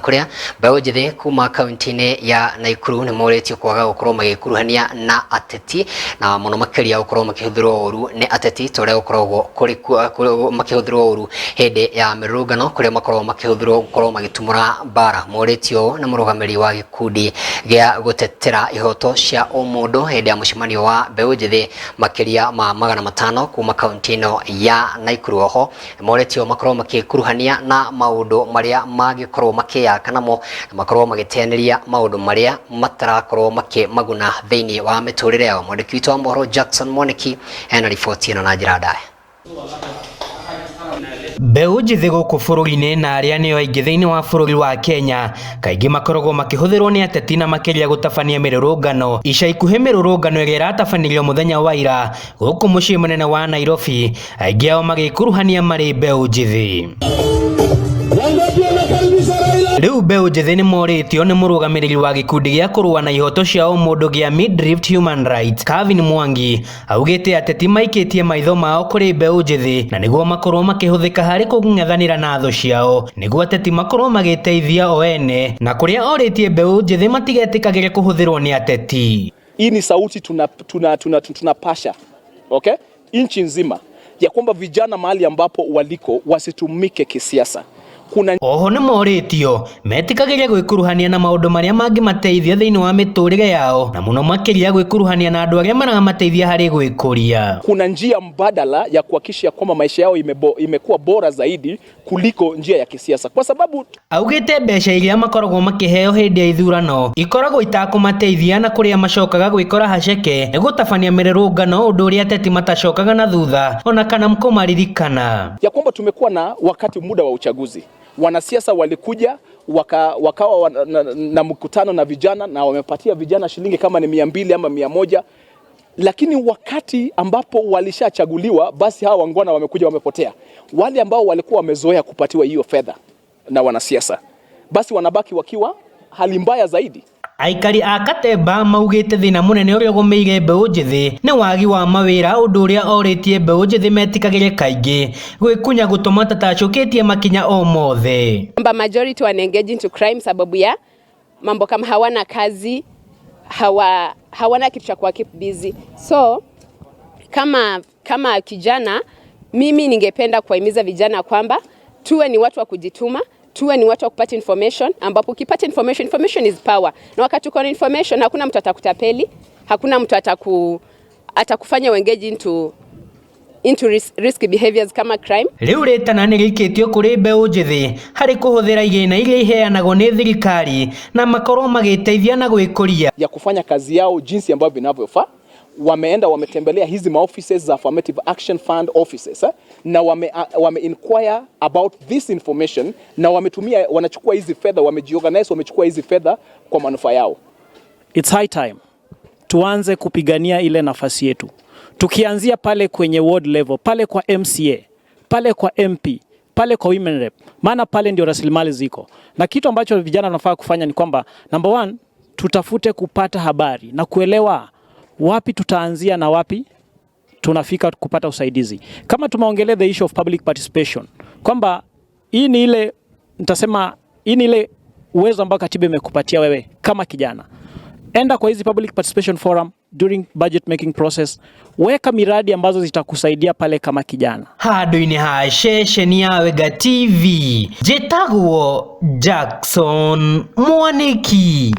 Kuria mbeũ njĩthĩ kuma kaunti-inĩ ya Nakuru nĩ moretio kwaga gũkorwo magĩkuruhania na ateti na mũno makĩria gũkorwo makĩhũthĩrwo ũru nĩ ateti torĩa gũkoragwo makĩhũthĩrwo ũru hĩndĩ ya mĩrũrũngano kũrĩa makoragwo makĩhũthĩrwo gũkorwo magĩtumũra mbara. Moretio na mũrũgamĩrĩri wa gĩkundi gĩa gũtetera ihoto cia ũmũndũ hĩndĩ ya mũcemanio wa mbeũ njĩthĩ makĩria ma 500 kuma kaunti ĩno ya Nakuru. Oho moretio makorwo makĩkuruhania na maũndũ marĩa mangĩkorwo kanamo makorwo magĩteanĩria maũndũ marĩa matarakorwo makĩmaguna thĩinĩ wa mĩtũrĩre yao. Mwandĩki witũ wa mohoro Jackson Mwaniki ena riboti ĩno na njĩra ndaya. Mbeũ njĩthĩ gũkũ bũrũri-inĩ na arĩa nĩo aingĩ thĩinĩ wa bũrũri wa Kenya kaingĩ makoragwo makĩhũthĩrwo nĩ ateti na makĩria gũtabania mĩrũrũngano. Ica ikuhĩ mĩrũrũngano ĩrĩa ĩratabanirio mũthenya wa ira gũkũ mũciĩ mũnene wa Nairobi, aingĩ ao magĩkuruhania marĩ mbeũ njĩthĩ. Rĩu mbeũ njĩthĩ nĩ moretio nĩ mũrũgamĩrĩri wa gĩkundi gĩa kũrũa na ihoto cia ũmũndũ gĩa Mid-Rift Human Rights Calvin Mwangi augĩte ateti maikĩtie maitho mao kũrĩ mbeũ njĩthĩ na nĩguo makorwo makĩhũthĩka harĩ kũng'ethanĩra na thũ ciao, nĩguo ateti makorwo magĩteithia o ene, na kũrĩa orĩtie mbeũ njĩthĩ matigetĩkagĩre kũhũthĩrwo nĩ ateti. Hii ni sauti tunapasha, okay? Nchi nzima ya kwamba vijana mahali ambapo waliko wasitumike kisiasa. Oho nĩ moretio metikagĩre gwĩkuruhania na maũndũ marĩa mangĩmateithia thĩinĩ wa mĩtũrĩre yao na mũno makĩria gwĩkuruhania na andũ arĩa maramateithia harĩ gwĩkũria. Kuna njia mbadala ya kuhakikisha kwamba maisha yao imekuwa bora zaidi kuliko njia ya kisiasa, kwa sababu augĩte mbeca iria makoragwo makĩheo hĩndĩ ya ithurano ikoragwo itakũmateithia na kũrĩa macokaga gwĩkora haceke nĩ gũtabania mĩrũrũngano, ũndũ ũrĩa ateti matacokaga na thutha ona kana kũmaririkana. Ya kwamba tumekuwa na wakati muda wa uchaguzi, wanasiasa walikuja wakawa na mkutano na vijana na wamepatia vijana shilingi kama ni 200 ama 100, lakini wakati ambapo walishachaguliwa basi hawa wangwana wamekuja wamepotea. Wale ambao walikuwa wamezoea kupatiwa hiyo fedha na wanasiasa basi wanabaki wakiwa hali mbaya zaidi. Aikari a Katemba maugĩte thĩna mũnene ũrĩa ũgũmĩire mbeũ njĩthĩ nĩ wagi wa mawĩra, ũndũ ũrĩa orĩtie mbeũ njĩthĩ metikagĩre kaingĩ gwĩkunya gũtũma tatacũkĩtie makinya o mothe. Majority wana engage into crime sababu ya mambo kama hawana kazi, hawana kitu cha kuwa keep busy. So kama kijana mimi ningependa kuwahimiza vijana kwamba tuwe ni watu wa kujituma, tuwe ni watu wa kupata information, ambapo ukipata information is power. Na wakati uko na information hakuna mtu atakutapeli, hakuna mtu atakufanya engage into risky behaviors kama crime. Rĩu rĩtana nĩ rĩikĩtio kũrĩ mbeũ njĩthĩ harĩ kũhũthĩra igĩna iria iheanagwo nĩ thirikari na makorwo magĩteithia na gwĩkũria ya kufanya kazi yao jinsi ambavyo vinavyofaa. Wameenda wametembelea hizi maoffices za Affirmative Action Fund offices na wame inquire about this information na wanachukua hizi fedha, wamejiorganize, wamechukua hizi fedha kwa manufaa yao. It's high time tuanze kupigania ile nafasi yetu, tukianzia pale kwenye ward level, pale kwa MCA, pale kwa MP, pale kwa women rep, maana pale ndio rasilimali ziko. Na kitu ambacho vijana wanafaa kufanya ni kwamba number 1, tutafute kupata habari na kuelewa wapi tutaanzia na wapi tunafika kupata usaidizi. Kama tumeongelea the issue of public participation, kwamba hii ni ile nitasema hii ni ile uwezo ambao katiba imekupatia wewe kama kijana. Enda kwa hizi public participation forum during budget making process, weka miradi ambazo zitakusaidia pale kama kijana. Handũ-inĩ ha ceceni ya Wega TV, njĩtagwo Jackson Mwaniki.